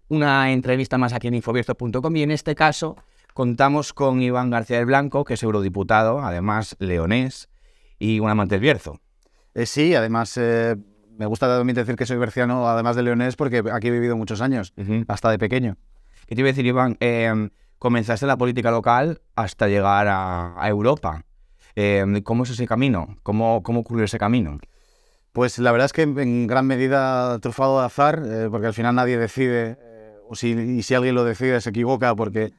una entrevista más aquí en infobierzo.com y en este caso contamos con Iván García del Blanco, que es eurodiputado, además leonés y un amante del Bierzo. Sí, además me gusta también decir que soy berciano, además de leonés, porque aquí he vivido muchos años, hasta de pequeño. ¿Qué te iba a decir, Iván? Comenzaste la política local hasta llegar a Europa. ¿Cómo es ese camino? ¿Cómo ocurrió ese camino? Pues la verdad es que en gran medida trufado de azar, porque al final nadie decide, y si alguien lo decide se equivoca, porque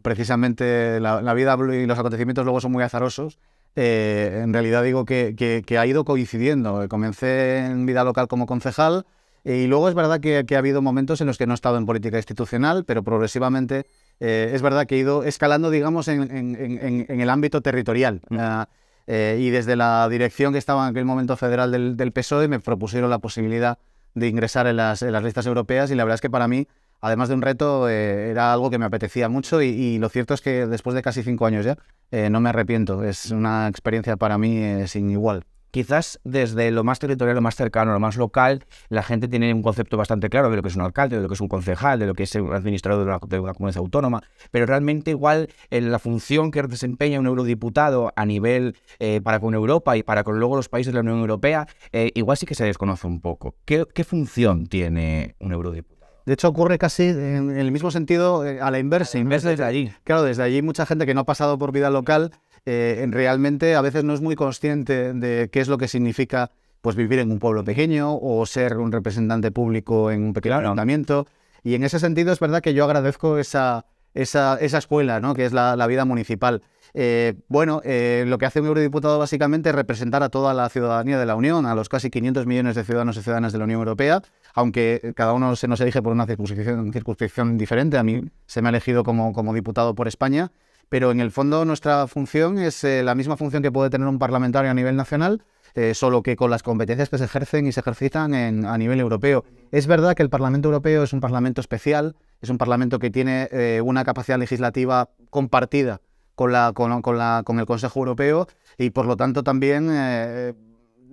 precisamente la vida y los acontecimientos luego son muy azarosos. En realidad digo que ha ido coincidiendo. Comencé en vida local como concejal y luego es verdad que ha habido momentos en los que no he estado en política institucional, pero progresivamente es verdad que he ido escalando, digamos, en el ámbito territorial. Y desde la dirección que estaba en aquel momento federal del PSOE me propusieron la posibilidad de ingresar en las listas europeas y la verdad es que para mí, además de un reto, era algo que me apetecía mucho y lo cierto es que después de casi 5 años ya, no me arrepiento. Es una experiencia para mí sin igual. Quizás desde lo más territorial, lo más cercano, lo más local, la gente tiene un concepto bastante claro de lo que es un alcalde, de lo que es un concejal, de lo que es un administrador de una comunidad autónoma, pero realmente igual la función que desempeña un eurodiputado a nivel para con Europa y para con luego los países de la Unión Europea, igual sí que se desconoce un poco. ¿Qué función tiene un eurodiputado? De hecho, ocurre casi en el mismo sentido a la inversa. Desde allí. Claro, desde allí mucha gente que no ha pasado por vida local realmente a veces no es muy consciente de qué es lo que significa pues vivir en un pueblo pequeño o ser un representante público en un pequeño ayuntamiento. Y en ese sentido es verdad que yo agradezco esa escuela, ¿no? Que es la vida municipal. Lo que hace un eurodiputado básicamente es representar a toda la ciudadanía de la Unión, a los casi 500 millones de ciudadanos y ciudadanas de la Unión Europea, aunque cada uno se nos elige por una circunscripción diferente. A mí se me ha elegido como diputado por España, pero en el fondo nuestra función es la misma función que puede tener un parlamentario a nivel nacional, solo que con las competencias que se ejercen y se ejercitan a nivel europeo. Es verdad que el Parlamento Europeo es un parlamento especial, es un parlamento que tiene una capacidad legislativa compartida con el Consejo Europeo y por lo tanto también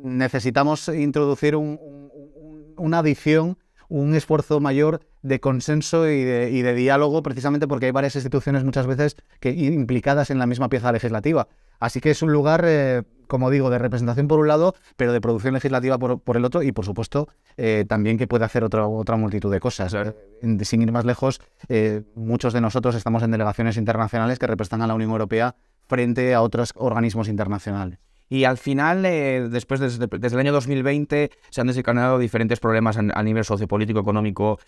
necesitamos introducir una adición, un esfuerzo mayor de consenso y de diálogo, precisamente porque hay varias instituciones muchas veces implicadas en la misma pieza legislativa. Así que es un lugar, como digo, de representación por un lado, pero de producción legislativa por el otro y, por supuesto, también que puede hacer otra multitud de cosas. Sin ir más lejos, muchos de nosotros estamos en delegaciones internacionales que representan a la Unión Europea frente a otros organismos internacionales. Y al final, después desde el año 2020, se han desencadenado diferentes problemas a nivel sociopolítico, económico,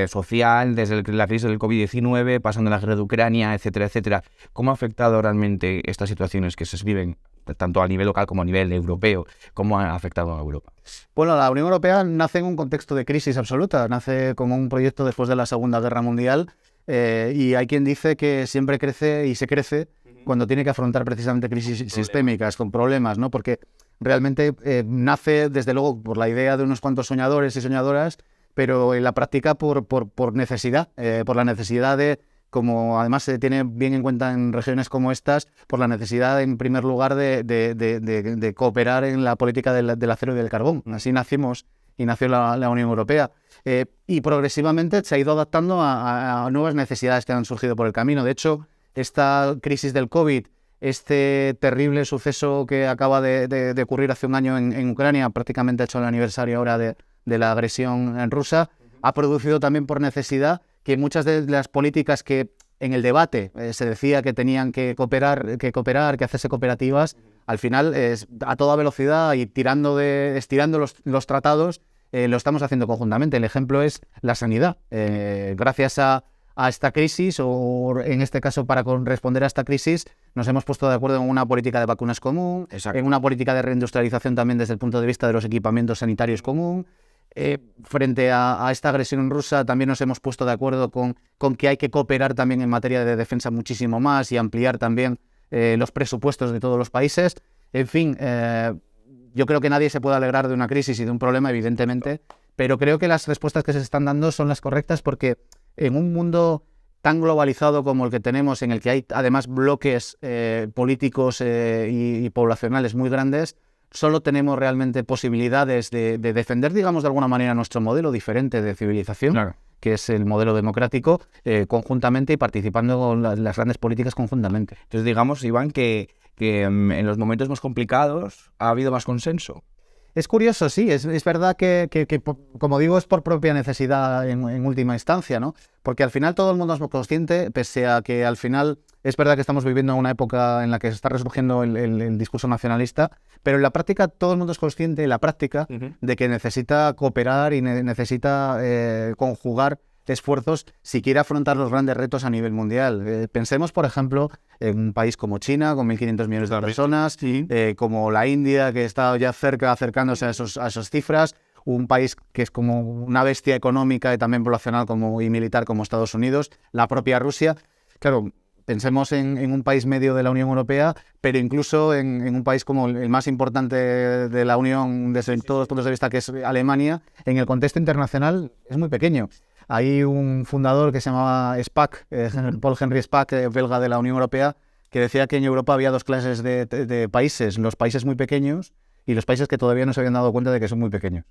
social, desde la crisis del COVID-19, pasando a la guerra de Ucrania, etcétera, etcétera. ¿Cómo ha afectado realmente estas situaciones que se viven, tanto a nivel local como a nivel europeo? ¿Cómo ha afectado a Europa? Bueno, la Unión Europea nace en un contexto de crisis absoluta, nace como un proyecto después de la Segunda Guerra Mundial, y hay quien dice que siempre crece y se crece cuando tiene que afrontar precisamente crisis sistémicas, con problemas, ¿no? Porque realmente nace, desde luego, por la idea de unos cuantos soñadores y soñadoras, pero en la práctica por necesidad, por la necesidad de, como además se tiene bien en cuenta en regiones como estas, por la necesidad, en primer lugar, de cooperar en la política del acero y del carbón. Así nacimos y nació la Unión Europea. Y progresivamente se ha ido adaptando a nuevas necesidades que han surgido por el camino. De hecho, esta crisis del COVID, este terrible suceso que acaba de ocurrir hace un año en Ucrania, prácticamente ha hecho el aniversario ahora de la agresión rusa, ha producido también por necesidad que muchas de las políticas que en el debate se decía que tenían que cooperar, que hacerse cooperativas, al final a toda velocidad y estirando los tratados, lo estamos haciendo conjuntamente. El ejemplo es la sanidad. Gracias a esta crisis, o en este caso para responder a esta crisis, nos hemos puesto de acuerdo en una política de vacunas común, en una política de reindustrialización también desde el punto de vista de los equipamientos sanitarios común. Frente a esta agresión rusa también nos hemos puesto de acuerdo con que hay que cooperar también en materia de defensa muchísimo más y ampliar también los presupuestos de todos los países. En fin, yo creo que nadie se puede alegrar de una crisis y de un problema, evidentemente, pero creo que las respuestas que se están dando son las correctas porque en un mundo tan globalizado como el que tenemos, en el que hay además bloques políticos y poblacionales muy grandes, solo tenemos realmente posibilidades de defender, digamos, de alguna manera nuestro modelo diferente de civilización, Claro. que es el modelo democrático, conjuntamente y participando con las grandes políticas conjuntamente. Entonces, digamos, Iván, que en los momentos más complicados ha habido más consenso. Es curioso, sí, es verdad que, como digo, es por propia necesidad en última instancia, ¿no? Porque al final todo el mundo es consciente, pese a que al final es verdad que estamos viviendo una época en la que se está resurgiendo el discurso nacionalista, pero en la práctica todo el mundo es consciente, en la práctica, de que necesita cooperar y necesita conjugar esfuerzos si quiere afrontar los grandes retos a nivel mundial. Pensemos, por ejemplo, en un país como China, con 1.500 millones de personas, como la India, que está ya acercándose a esas cifras, un país que es como una bestia económica y también poblacional y militar como Estados Unidos, la propia Rusia. Claro, pensemos en un país medio de la Unión Europea, pero incluso en un país como el más importante de la Unión desde todos los puntos de vista, que es Alemania, en el contexto internacional es muy pequeño. Hay un fundador que se llamaba Spaak, Paul Henry Spaak, belga de la Unión Europea, que decía que en Europa había dos clases de países, los países muy pequeños y los países que todavía no se habían dado cuenta de que son muy pequeños.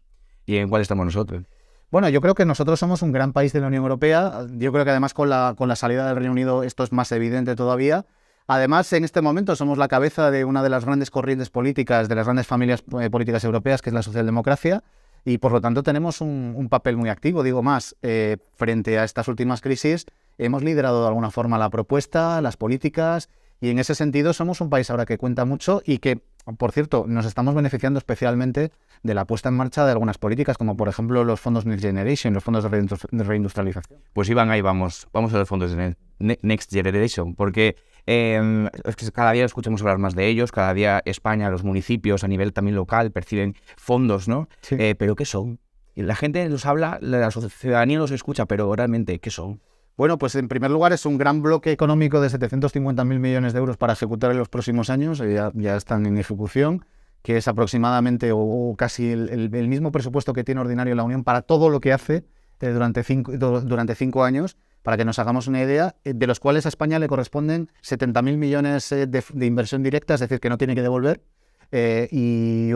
¿Y en cuál estamos nosotros? Bueno, yo creo que nosotros somos un gran país de la Unión Europea. Yo creo que además con la salida del Reino Unido esto es más evidente todavía. Además, en este momento somos la cabeza de una de las grandes corrientes políticas, de las grandes familias políticas europeas, que es la socialdemocracia. Y por lo tanto tenemos un papel muy activo. Digo más, frente a estas últimas crisis hemos liderado de alguna forma la propuesta, las políticas, y en ese sentido somos un país ahora que cuenta mucho y que, por cierto, nos estamos beneficiando especialmente de la puesta en marcha de algunas políticas, como por ejemplo los fondos Next Generation, los fondos de reindustrialización. Pues Iván, ahí vamos a los fondos de Next Generation, porque es que cada día escuchamos hablar más de ellos, cada día España, los municipios a nivel también local perciben fondos, ¿no? Sí. ¿Pero qué son? Y la gente los habla, la ciudadanía los escucha, pero realmente, ¿qué son? Bueno, pues en primer lugar es un gran bloque económico de 750.000 millones de euros para ejecutar en los próximos años, ya están en ejecución, que es aproximadamente o casi el mismo presupuesto que tiene ordinario la Unión para todo lo que hace durante 5 años. Para que nos hagamos una idea, de los cuales a España le corresponden 70.000 millones de inversión directa, es decir, que no tiene que devolver, y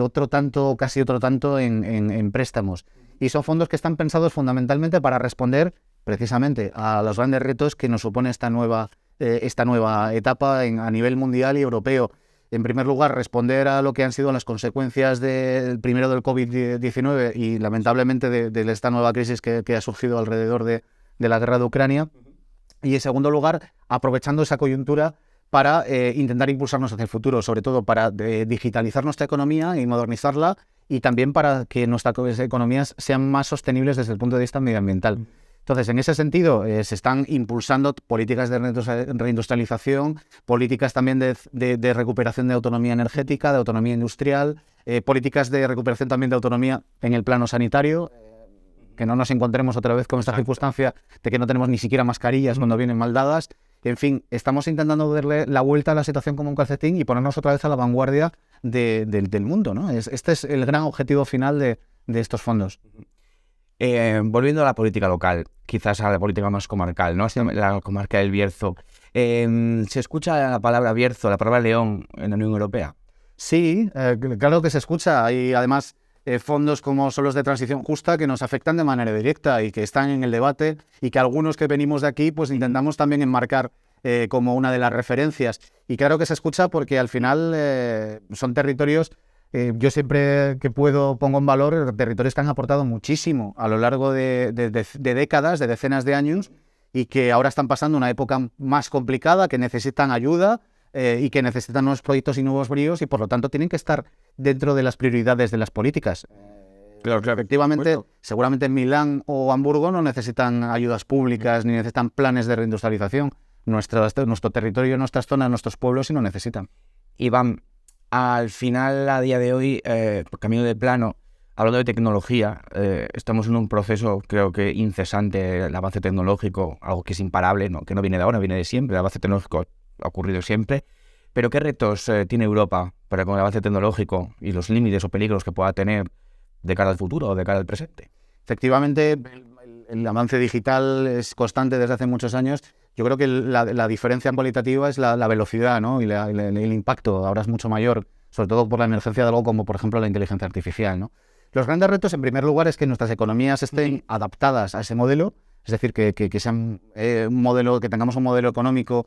casi otro tanto en préstamos. Y son fondos que están pensados fundamentalmente para responder precisamente a los grandes retos que nos supone esta nueva etapa a nivel mundial y europeo. En primer lugar, responder a lo que han sido las consecuencias primero del COVID-19 y lamentablemente de esta nueva crisis que ha surgido alrededor de la guerra de Ucrania, y en segundo lugar, aprovechando esa coyuntura para intentar impulsarnos hacia el futuro, sobre todo para digitalizar nuestra economía y modernizarla, y también para que nuestras economías sean más sostenibles desde el punto de vista medioambiental. Entonces, en ese sentido, se están impulsando políticas de reindustrialización, políticas también de recuperación de autonomía energética, de autonomía industrial, políticas de recuperación también de autonomía en el plano sanitario, que no nos encontremos otra vez con esta circunstancia de que no tenemos ni siquiera mascarillas cuando vienen mal dadas. En fin, estamos intentando darle la vuelta a la situación como un calcetín y ponernos otra vez a la vanguardia del mundo, ¿no? Este es el gran objetivo final de estos fondos. Volviendo a la política local, quizás a la política más comarcal, ¿no? La comarca del Bierzo. ¿Se escucha la palabra Bierzo, la palabra León en la Unión Europea? Sí, claro que se escucha. Hay además fondos como son los de transición justa que nos afectan de manera directa y que están en el debate, y que algunos que venimos de aquí pues intentamos también enmarcar como una de las referencias. Y claro que se escucha porque al final son territorios, yo siempre que puedo pongo en valor territorios que han aportado muchísimo a lo largo de décadas, de decenas de años, y que ahora están pasando una época más complicada, que necesitan ayuda, y que necesitan nuevos proyectos y nuevos bríos, y por lo tanto tienen que estar dentro de las prioridades de las políticas. Claro. Efectivamente, seguramente en Milán o Hamburgo no necesitan ayudas públicas ni necesitan planes de reindustrialización. Nuestro territorio, nuestras zonas, nuestros pueblos sí lo necesitan. Iván, al final, a día de hoy, camino de plano, hablando de tecnología, estamos en un proceso, creo que incesante, el avance tecnológico, algo que es imparable, ¿no? Que no viene de ahora, viene de siempre, el avance tecnológico ha ocurrido siempre. Pero ¿qué retos tiene Europa para con el avance tecnológico y los límites o peligros que pueda tener de cara al futuro o de cara al presente? Efectivamente, el avance digital es constante desde hace muchos años. Yo creo que la diferencia cualitativa es la velocidad, ¿no? y el impacto ahora es mucho mayor sobre todo por la emergencia de algo como, por ejemplo, la inteligencia artificial, ¿no? Los grandes retos, en primer lugar, es que nuestras economías estén adaptadas a ese modelo, es decir, que sean un modelo, que tengamos un modelo económico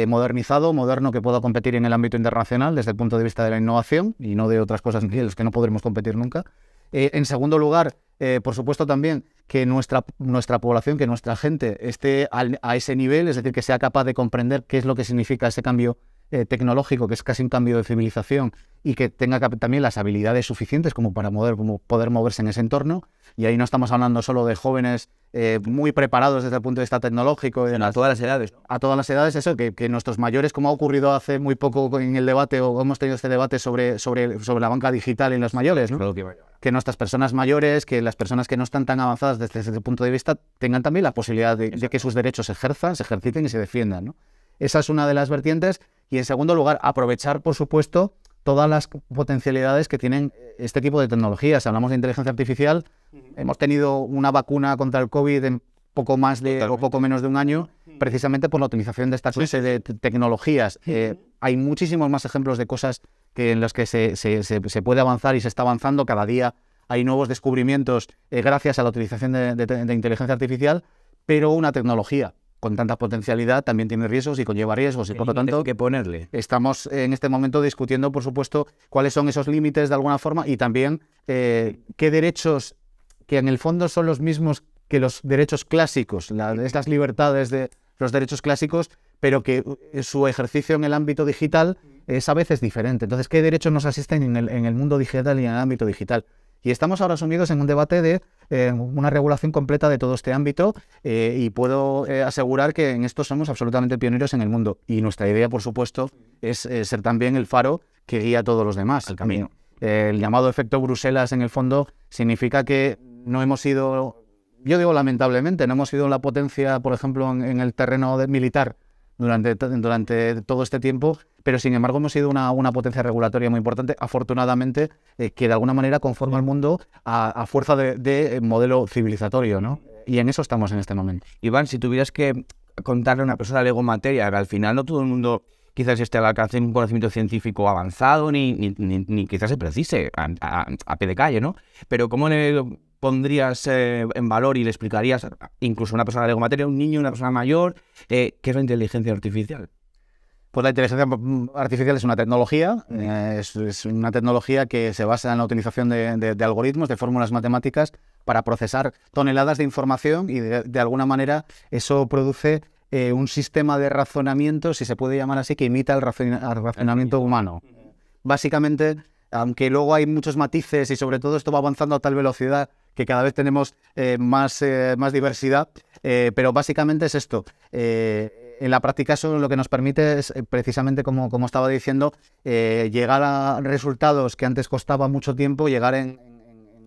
modernizado, moderno, que pueda competir en el ámbito internacional desde el punto de vista de la innovación y no de otras cosas en las que no podremos competir nunca. En segundo lugar, por supuesto también que nuestra población, que nuestra gente esté a ese nivel, es decir, que sea capaz de comprender qué es lo que significa ese cambio tecnológico, que es casi un cambio de civilización, y que tenga también las habilidades suficientes como para poder moverse en ese entorno. Y ahí no estamos hablando solo de jóvenes muy preparados desde el punto de vista tecnológico. A todas las edades, ¿no? A todas las edades, eso, que nuestros mayores, como ha ocurrido hace muy poco en el debate, o hemos tenido este debate sobre la banca digital en los mayores, ¿no? Que nuestras personas mayores, que las personas que no están tan avanzadas desde ese punto de vista, tengan también la posibilidad de que sus derechos se ejerciten y se defiendan, ¿no? Esa es una de las vertientes. Y en segundo lugar, aprovechar, por supuesto, todas las potencialidades que tienen este tipo de tecnologías. Si hablamos de inteligencia artificial, hemos tenido una vacuna contra el COVID en poco menos de un año, precisamente por la utilización de esta clase de tecnologías. Hay muchísimos más ejemplos de cosas en las que se puede avanzar y se está avanzando. Cada día hay nuevos descubrimientos gracias a la utilización de inteligencia artificial, pero una tecnología con tanta potencialidad también tiene riesgos y conlleva riesgos, y por lo tanto que ponerle. Estamos en este momento discutiendo, por supuesto, cuáles son esos límites de alguna forma, y también qué derechos, que en el fondo son los mismos que los derechos clásicos, estas libertades de los derechos clásicos, pero que su ejercicio en el ámbito digital es a veces diferente. Entonces, ¿qué derechos nos asisten en el mundo digital y en el ámbito digital? Y estamos ahora sumidos en un debate de una regulación completa de todo este ámbito, y puedo asegurar que en esto somos absolutamente pioneros en el mundo. Y nuestra idea, por supuesto, es ser también el faro que guía a todos los demás. El camino. El llamado efecto Bruselas, en el fondo, significa que no hemos sido, yo digo lamentablemente, no hemos sido la potencia, por ejemplo, en el terreno militar durante todo este tiempo, pero sin embargo hemos sido una potencia regulatoria muy importante, afortunadamente, que de alguna manera conforma el mundo a fuerza de modelo civilizatorio, ¿no? Y en eso estamos en este momento. Iván, si tuvieras que contarle a una persona Lego materia, que al final no todo el mundo quizás esté al alcance de un conocimiento científico avanzado, ni quizás se precise a pie de calle, ¿no? Pero ¿cómo le pondrías en valor y le explicarías incluso a una persona de Lego materia, un niño, una persona mayor, qué es la inteligencia artificial? Pues la inteligencia artificial es una tecnología, es una tecnología que se basa en la utilización de algoritmos, de fórmulas matemáticas, para procesar toneladas de información, y de alguna manera eso produce un sistema de razonamiento, si se puede llamar así, que imita al razonamiento humano. Básicamente, aunque luego hay muchos matices, y sobre todo esto va avanzando a tal velocidad que cada vez tenemos más diversidad, pero básicamente es esto. En la práctica eso lo que nos permite es, precisamente como estaba diciendo, llegar a resultados que antes costaba mucho tiempo, llegar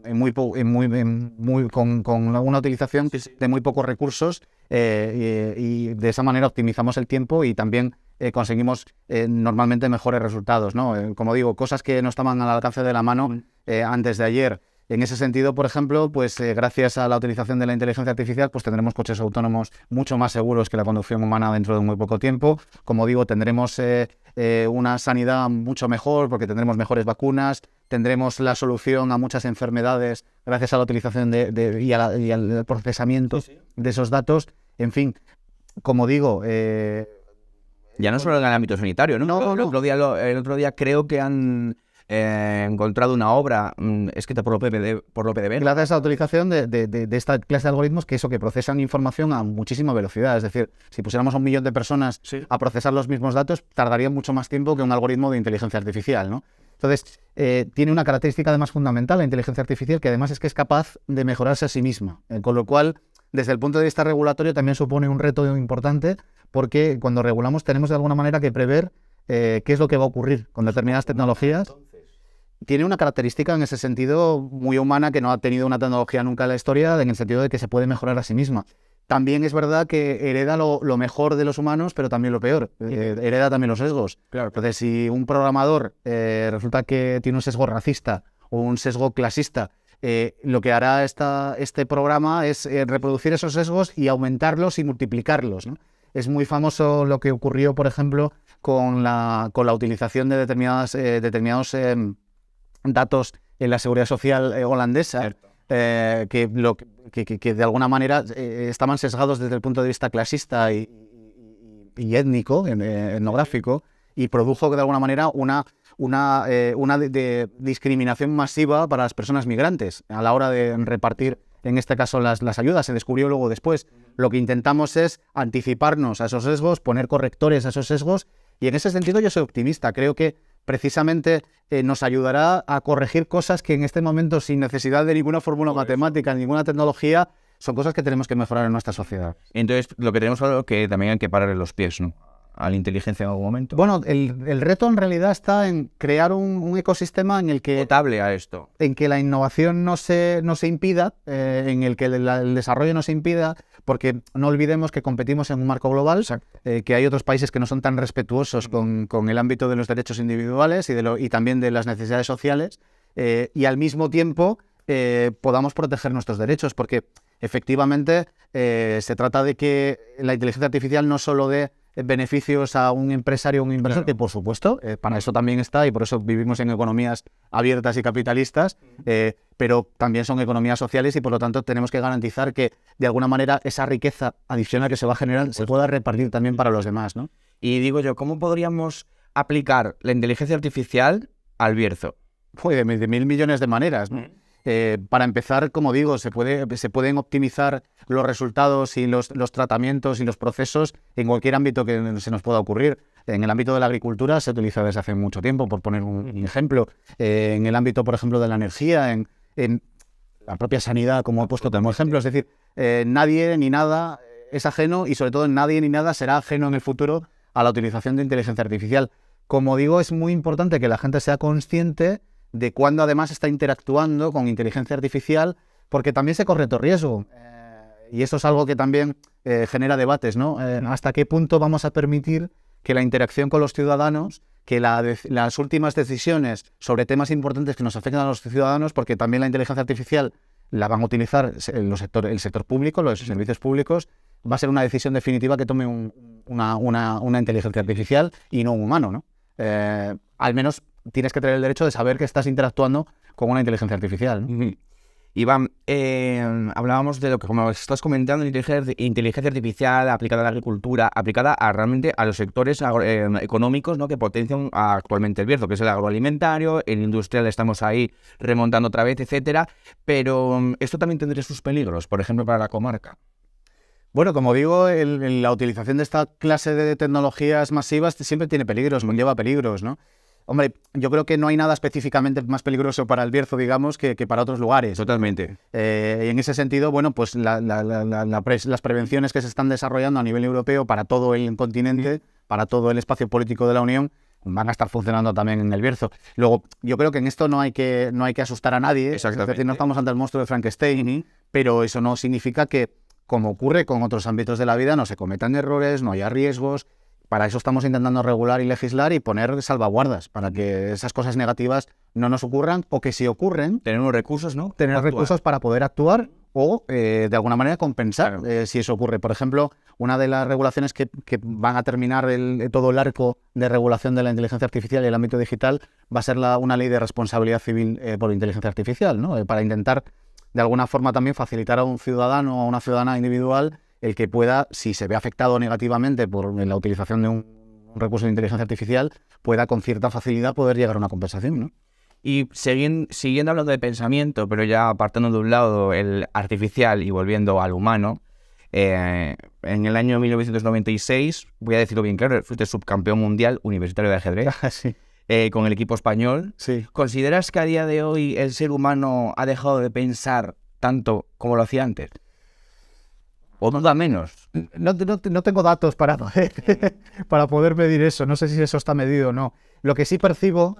con una utilización de muy pocos recursos, y de esa manera optimizamos el tiempo y también conseguimos normalmente mejores resultados, ¿no? Como digo, cosas que no estaban al alcance de la mano antes de ayer. En ese sentido, por ejemplo, pues gracias a la utilización de la inteligencia artificial, pues tendremos coches autónomos mucho más seguros que la conducción humana dentro de muy poco tiempo. Como digo, tendremos una sanidad mucho mejor, porque tendremos mejores vacunas, tendremos la solución a muchas enfermedades gracias a la utilización y al procesamiento de esos datos. En fin, como digo... ya no solo en el ámbito sanitario, ¿no? No. El otro día creo que han encontrado una obra escrita por Lope de Vega. Gracias a la utilización de esta clase de algoritmos que procesan información a muchísima velocidad. Es decir, si pusiéramos a 1 millón de personas a procesar los mismos datos, tardaría mucho más tiempo que un algoritmo de inteligencia artificial, ¿no? Entonces, tiene una característica además fundamental la inteligencia artificial, que además es que es capaz de mejorarse a sí misma. Con lo cual, desde el punto de vista regulatorio, también supone un reto importante, porque cuando regulamos tenemos de alguna manera que prever qué es lo que va a ocurrir con determinadas tecnologías. Tiene una característica en ese sentido muy humana, que no ha tenido una tecnología nunca en la historia, en el sentido de que se puede mejorar a sí misma. También es verdad que hereda lo mejor de los humanos, pero también lo peor. Hereda también los sesgos. Claro. Entonces, si un programador resulta que tiene un sesgo racista o un sesgo clasista, lo que hará este programa es reproducir esos sesgos y aumentarlos y multiplicarlos, ¿no? Es muy famoso lo que ocurrió, por ejemplo, con la utilización de determinados datos en la seguridad social holandesa, que de alguna manera estaban sesgados desde el punto de vista clasista y étnico, etnográfico, y produjo de alguna manera una discriminación masiva para las personas migrantes a la hora de repartir, en este caso, las ayudas. Se descubrió luego después. Lo que intentamos es anticiparnos a esos sesgos, poner correctores a esos sesgos, y en ese sentido yo soy optimista. Creo que precisamente nos ayudará a corregir cosas que en este momento, sin necesidad de ninguna fórmula matemática, ninguna tecnología, son cosas que tenemos que mejorar en nuestra sociedad. Entonces, lo que tenemos claro es que también hay que pararle los pies, ¿no?, a la inteligencia en algún momento. Bueno, el reto en realidad está en crear un ecosistema en el que... Potable a esto. En que la innovación no se impida, en el que el desarrollo no se impida, porque no olvidemos que competimos en un marco global, que hay otros países que no son tan respetuosos con el ámbito de los derechos individuales y también de las necesidades sociales, y al mismo tiempo podamos proteger nuestros derechos, porque efectivamente se trata de que la inteligencia artificial no solo dé beneficios a un empresario o un inversor, que por supuesto, para eso también está, y por eso vivimos en economías abiertas y capitalistas, pero también son economías sociales, y por lo tanto tenemos que garantizar que de alguna manera esa riqueza adicional que se va a generar se pueda repartir también para los demás, ¿no? Y digo yo, ¿cómo podríamos aplicar la inteligencia artificial al Bierzo? Pues de 1.000 millones de maneras, ¿no? Para empezar, como digo, se pueden optimizar los resultados y los tratamientos y los procesos en cualquier ámbito que se nos pueda ocurrir. En el ámbito de la agricultura se utiliza desde hace mucho tiempo, por poner un ejemplo. En el ámbito, por ejemplo, de la energía, en la propia sanidad, como he puesto como ejemplo. Es decir, nadie ni nada es ajeno, y sobre todo nadie ni nada será ajeno en el futuro a la utilización de inteligencia artificial. Como digo, es muy importante que la gente sea consciente de cuándo además está interactuando con inteligencia artificial, porque también se corre otro riesgo. Y eso es algo que también genera debates, ¿no? ¿Hasta qué punto vamos a permitir que la interacción con los ciudadanos, que las últimas decisiones sobre temas importantes que nos afectan a los ciudadanos, porque también la inteligencia artificial la van a utilizar el sector público, los servicios públicos, va a ser una decisión definitiva que tome una inteligencia artificial y no un humano, ¿no? Al menos tienes que tener el derecho de saber que estás interactuando con una inteligencia artificial, ¿no? Iván, hablábamos de lo que, como estás comentando, inteligencia artificial aplicada a la agricultura, aplicada realmente a los sectores económicos, ¿no?, que potencian actualmente el Bierzo, que es el agroalimentario, el industrial, estamos ahí remontando otra vez, etcétera. Pero esto también tendría sus peligros, por ejemplo, para la comarca. Bueno, como digo, la utilización de esta clase de tecnologías masivas siempre tiene peligros, conlleva peligros, ¿no? Hombre, yo creo que no hay nada específicamente más peligroso para el Bierzo, digamos, que para otros lugares. Totalmente. Y en ese sentido, bueno, pues las prevenciones que se están desarrollando a nivel europeo para todo el continente, para todo el espacio político de la Unión, van a estar funcionando también en el Bierzo. Luego, yo creo que en esto no hay que asustar a nadie. Es decir, no estamos ante el monstruo de Frankenstein, pero eso no significa que, como ocurre con otros ámbitos de la vida, no se cometan errores, no haya riesgos. Para eso estamos intentando regular y legislar y poner salvaguardas para que esas cosas negativas no nos ocurran, o que si ocurren... Tener unos recursos, ¿no? Tener recursos para poder actuar o, de alguna manera, compensar si eso ocurre. Por ejemplo, una de las regulaciones que van a terminar todo el arco de regulación de la inteligencia artificial y el ámbito digital va a ser una ley de responsabilidad civil por inteligencia artificial, ¿no? Para intentar, de alguna forma, también facilitar a un ciudadano o a una ciudadana individual el que pueda, si se ve afectado negativamente por la utilización de un recurso de inteligencia artificial, pueda con cierta facilidad poder llegar a una compensación, ¿no? Y siguiendo hablando de pensamiento, pero ya apartando de un lado el artificial y volviendo al humano, en el año 1996, voy a decirlo bien claro, fuiste subcampeón mundial universitario de ajedrez. Sí. Con el equipo español. Sí. ¿Consideras que a día de hoy el ser humano ha dejado de pensar tanto como lo hacía antes? ¿O duda menos? No tengo datos para poder medir eso. No sé si eso está medido o no. Lo que sí percibo,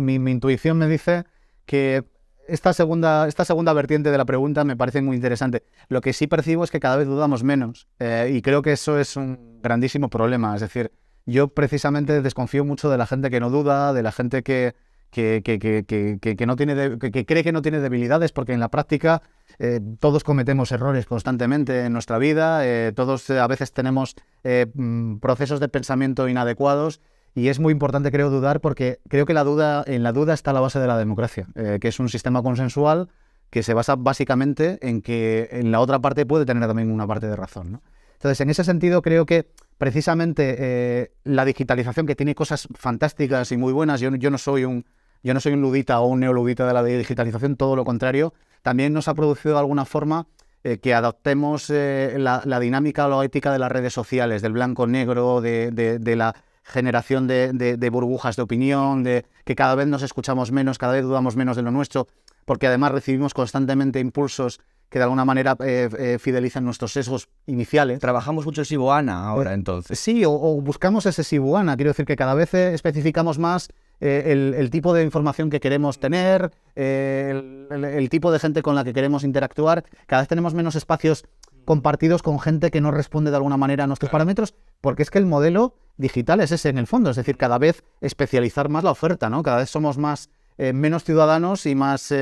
mi intuición me dice que esta segunda vertiente de la pregunta me parece muy interesante. Lo que sí percibo es que cada vez dudamos menos, y creo que eso es un grandísimo problema. Es decir, yo precisamente desconfío mucho de la gente que no duda, de la gente que no tiene que cree que no tiene debilidades, porque en la práctica todos cometemos errores constantemente en nuestra vida, todos a veces tenemos procesos de pensamiento inadecuados, y es muy importante, creo, dudar, porque creo que en la duda está la base de la democracia, que es un sistema consensual que se basa básicamente en que en la otra parte puede tener también una parte de razón, ¿no? Entonces, en ese sentido, creo que precisamente la digitalización, que tiene cosas fantásticas y muy buenas, yo no soy un ludita o un neoludita de la digitalización, todo lo contrario, también nos ha producido de alguna forma que adoptemos la dinámica o la ética de las redes sociales, del blanco-negro, de la generación de burbujas de opinión, de que cada vez nos escuchamos menos, cada vez dudamos menos de lo nuestro, porque además recibimos constantemente impulsos que de alguna manera fidelizan nuestros sesgos iniciales. Trabajamos mucho el Sibuana ahora, entonces. Sí, o buscamos ese Sibuana. Quiero decir que cada vez especificamos más el tipo de información que queremos tener, el tipo de gente con la que queremos interactuar. Cada vez tenemos menos espacios compartidos con gente que no responde de alguna manera a nuestros parámetros, porque es que el modelo digital es ese en el fondo. Es decir, cada vez especializar más la oferta, ¿no? Cada vez somos menos ciudadanos y más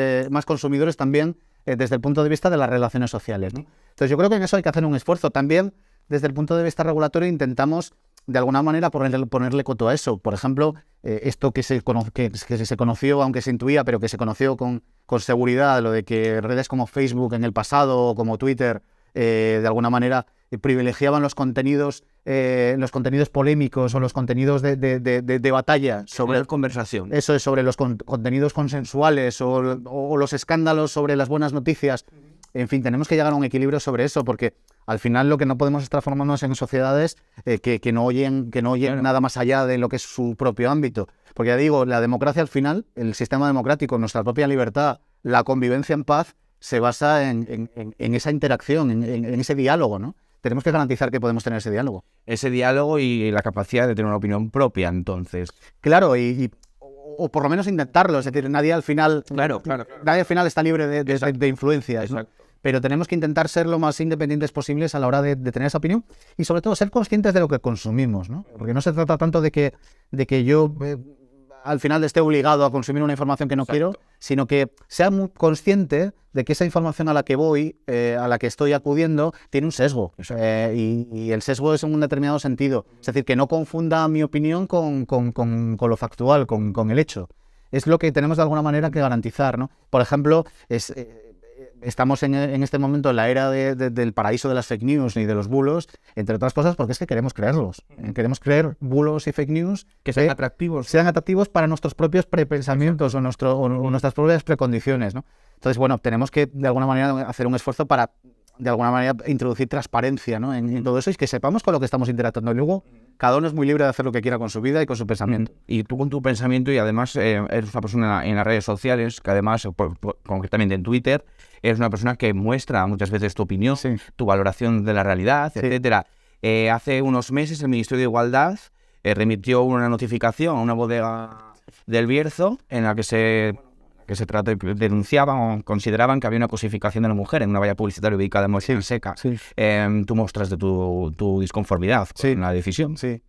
consumidores también, desde el punto de vista de las relaciones sociales, ¿no? Entonces yo creo que en eso hay que hacer un esfuerzo. También desde el punto de vista regulatorio intentamos de alguna manera ponerle coto a eso. Por ejemplo, esto que se conoció, aunque se intuía, pero que se conoció con seguridad, lo de que redes como Facebook en el pasado o como Twitter de alguna manera privilegiaban los contenidos polémicos o los contenidos de batalla sobre la conversación. Eso es, sobre los contenidos consensuales o los escándalos sobre las buenas noticias. En fin, tenemos que llegar a un equilibrio sobre eso, porque al final lo que no podemos es transformarnos en sociedades que no oyen claro, nada más allá de lo que es su propio ámbito. Porque ya digo, la democracia al final, el sistema democrático, nuestra propia libertad, la convivencia en paz, se basa en esa interacción, en ese diálogo, ¿no? Tenemos que garantizar que podemos tener ese diálogo. Ese diálogo y la capacidad de tener una opinión propia, entonces. Claro, o por lo menos intentarlo. Es decir, nadie al final está libre de influencias, ¿no? Pero tenemos que intentar ser lo más independientes posibles a la hora de tener esa opinión, y sobre todo ser conscientes de lo que consumimos, ¿no? Porque no se trata tanto de que yo al final esté obligado a consumir una información que no quiero, sino que sea muy consciente de que esa información a la que voy, a la que estoy acudiendo, tiene un sesgo. Y el sesgo es en un determinado sentido. Es decir, que no confunda mi opinión con lo factual, con el hecho. Es lo que tenemos de alguna manera que garantizar, ¿no? Por ejemplo, estamos en este momento en la era del paraíso de las fake news y de los bulos, entre otras cosas porque es que queremos creerlos. Queremos creer bulos y fake news que sean atractivos para nuestros propios prepensamientos o nuestras propias precondiciones, ¿no? Entonces, bueno, tenemos que de alguna manera hacer un esfuerzo para de alguna manera introducir transparencia, ¿no? en todo eso, y que sepamos con lo que estamos interactuando. Y luego, cada uno es muy libre de hacer lo que quiera con su vida y con su pensamiento. Y tú con tu pensamiento, y además eres una persona en las redes sociales, que además, concretamente en Twitter, eres una persona que muestra muchas veces tu opinión, sí, tu valoración de la realidad, sí, etcétera. Hace unos meses el Ministerio de Igualdad remitió una notificación a una bodega del Bierzo en la que se denunciaban o consideraban que había una cosificación de la mujer en una valla publicitaria ubicada en Moisés Seca. Sí. Tú mostras de tu disconformidad con la decisión. Sí.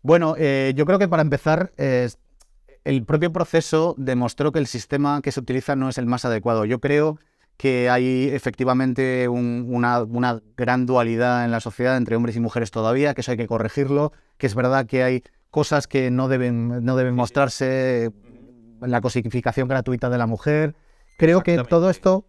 Bueno, yo creo que para empezar, el propio proceso demostró que el sistema que se utiliza no es el más adecuado. Yo creo que hay efectivamente una gran dualidad en la sociedad entre hombres y mujeres todavía, que eso hay que corregirlo, que es verdad que hay cosas que no deben mostrarse, la cosificación gratuita de la mujer. Creo que todo esto,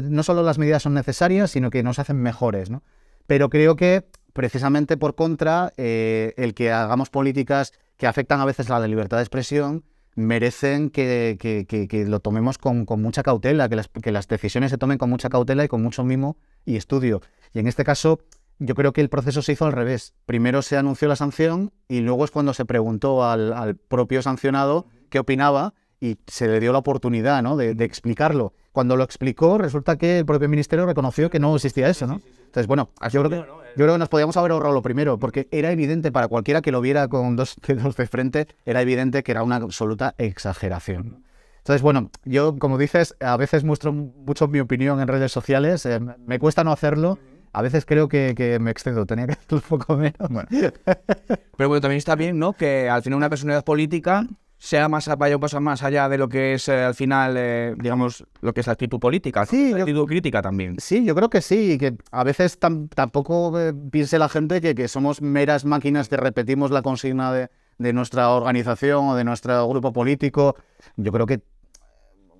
no solo las medidas son necesarias, sino que nos hacen mejores, ¿no? Pero creo que precisamente por contra, el que hagamos políticas que afectan a veces a la libertad de expresión merecen que lo tomemos con mucha cautela, que las decisiones se tomen con mucha cautela y con mucho mimo y estudio. Y en este caso, yo creo que el proceso se hizo al revés. Primero se anunció la sanción y luego es cuando se preguntó al propio sancionado qué opinaba, y se le dio la oportunidad, ¿no?, de explicarlo. Cuando lo explicó, resulta que el propio ministerio reconoció que no existía eso, ¿no? Entonces, bueno, yo creo que nos podíamos haber ahorrado lo primero, porque era evidente para cualquiera que lo viera con dos dedos de frente, era evidente que era una absoluta exageración. Entonces, bueno, yo, como dices, a veces muestro mucho mi opinión en redes sociales, me cuesta no hacerlo. A veces creo que me excedo, tenía que hacerlo un poco menos. Bueno. Pero bueno, también está bien, ¿no?, que al final una personalidad política sea vaya un paso más allá de lo que es al final, digamos, lo que es la actitud política, Sí, la actitud crítica también. Sí, yo creo que sí, y que a veces tampoco piense la gente que somos meras máquinas que repetimos la consigna de nuestra organización o de nuestro grupo político. Yo creo que,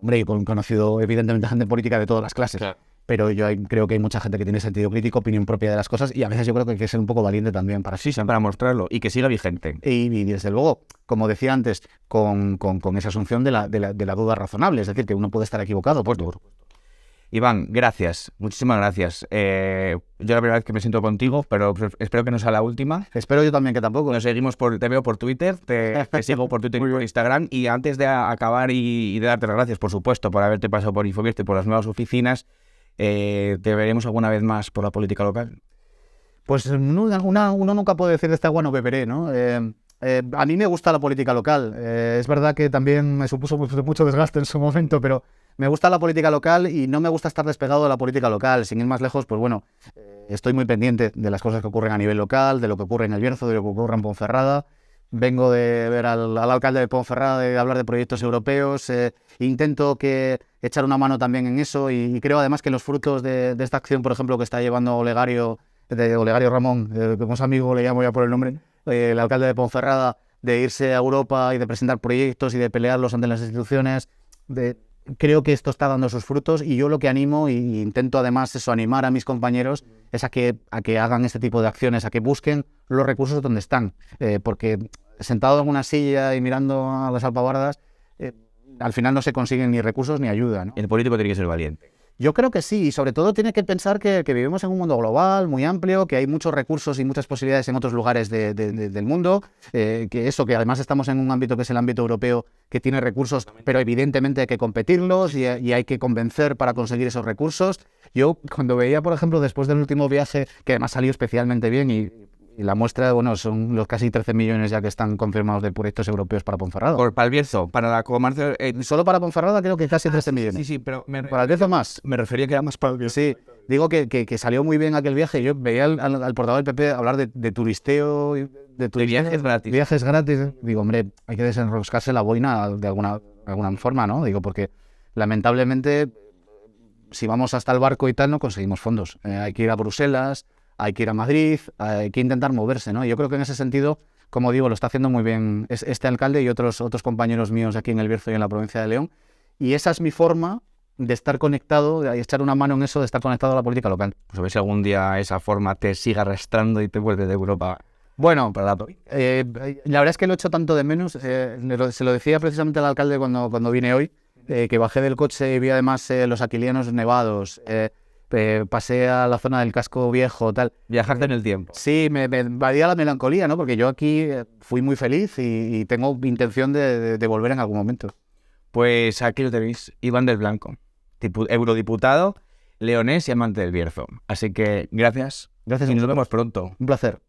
hombre, he conocido evidentemente gente política de todas las clases, Claro. pero creo que hay mucha gente que tiene sentido crítico, opinión propia de las cosas, y a veces yo creo que hay que ser un poco valiente también para Sí, para mostrarlo y que siga vigente. y desde luego, como decía antes, con esa asunción de la duda razonable, es decir, que uno puede estar equivocado, pues no. Iván, gracias, muchísimas gracias. Yo la primera vez que me siento contigo, pero espero que no sea la última. Espero yo también que tampoco. Nos seguimos te veo por Twitter, te sigo por Twitter y por Instagram. Y antes de acabar y de darte las gracias, por supuesto, por haberte pasado por Infovierte y por las nuevas oficinas, ¿te veremos alguna vez más por la política local? Pues uno nunca puede decir de esta agua no beberé, ¿no? A mí me gusta la política local. Es verdad que también me supuso mucho desgaste en su momento, pero me gusta la política local y no me gusta estar despegado de la política local. Sin ir más lejos, pues bueno, estoy muy pendiente de las cosas que ocurren a nivel local, de lo que ocurre en El Bierzo, de lo que ocurre en Ponferrada. Vengo de ver al alcalde de Ponferrada, de hablar de proyectos europeos. Intento echar una mano también en eso y creo además que los frutos de esta acción, por ejemplo, que está llevando Olegario Ramón, como es amigo, le llamo ya por el nombre, el alcalde de Ponferrada, de irse a Europa y de presentar proyectos y de pelearlos ante las instituciones. Creo que esto está dando sus frutos y yo lo que animo, y intento además eso, animar a mis compañeros, es a que hagan este tipo de acciones, a que busquen los recursos donde están. Porque sentado en una silla y mirando a las alpabardas, al final no se consiguen ni recursos ni ayuda, ¿no? El político tiene que ser valiente. Yo creo que sí, y sobre todo tiene que pensar que vivimos en un mundo global, muy amplio, que hay muchos recursos y muchas posibilidades en otros lugares del mundo, que además estamos en un ámbito que es el ámbito europeo, que tiene recursos, pero evidentemente hay que competirlos y hay que convencer para conseguir esos recursos. Yo cuando veía, por ejemplo, después del último viaje, que además salió especialmente bien y la muestra, bueno, son los casi 13 millones ya que están confirmados de proyectos europeos para Ponferrada. Para El Bierzo, para la comarca... Solo para Ponferrada creo que casi 13 millones. Sí, pero... ¿Para El Bierzo más? Me refería que era más para El Bierzo. Sí, digo que salió muy bien aquel viaje. Yo veía al portavoz del PP hablar de turisteo, de viajes gratis. Viajes gratis. Digo, hombre, hay que desenroscarse la boina de alguna forma, ¿no? Digo, porque lamentablemente, si vamos hasta el barco y tal, no conseguimos fondos. Hay que ir a Bruselas, hay que ir a Madrid, hay que intentar moverse, ¿no? Yo creo que en ese sentido, como digo, lo está haciendo muy bien este alcalde y otros compañeros míos aquí en El Bierzo y en la provincia de León. Y esa es mi forma de estar conectado, de echar una mano en eso, de estar conectado a la política local. Pues a ver si algún día esa forma te siga arrastrando y te vuelves de Europa. Bueno, la verdad es que lo echo tanto de menos. Se lo decía precisamente al alcalde cuando vine hoy, que bajé del coche y vi además los Aquilianos nevados, pasé a la zona del casco viejo, tal. Viajarte en el tiempo. Sí, me invadía la melancolía, ¿no? Porque yo aquí fui muy feliz y tengo intención de volver en algún momento. Pues aquí lo tenéis, Iván del Blanco, eurodiputado, leonés y amante del Bierzo. Así que gracias. Gracias. Y nos vemos pronto. Un placer.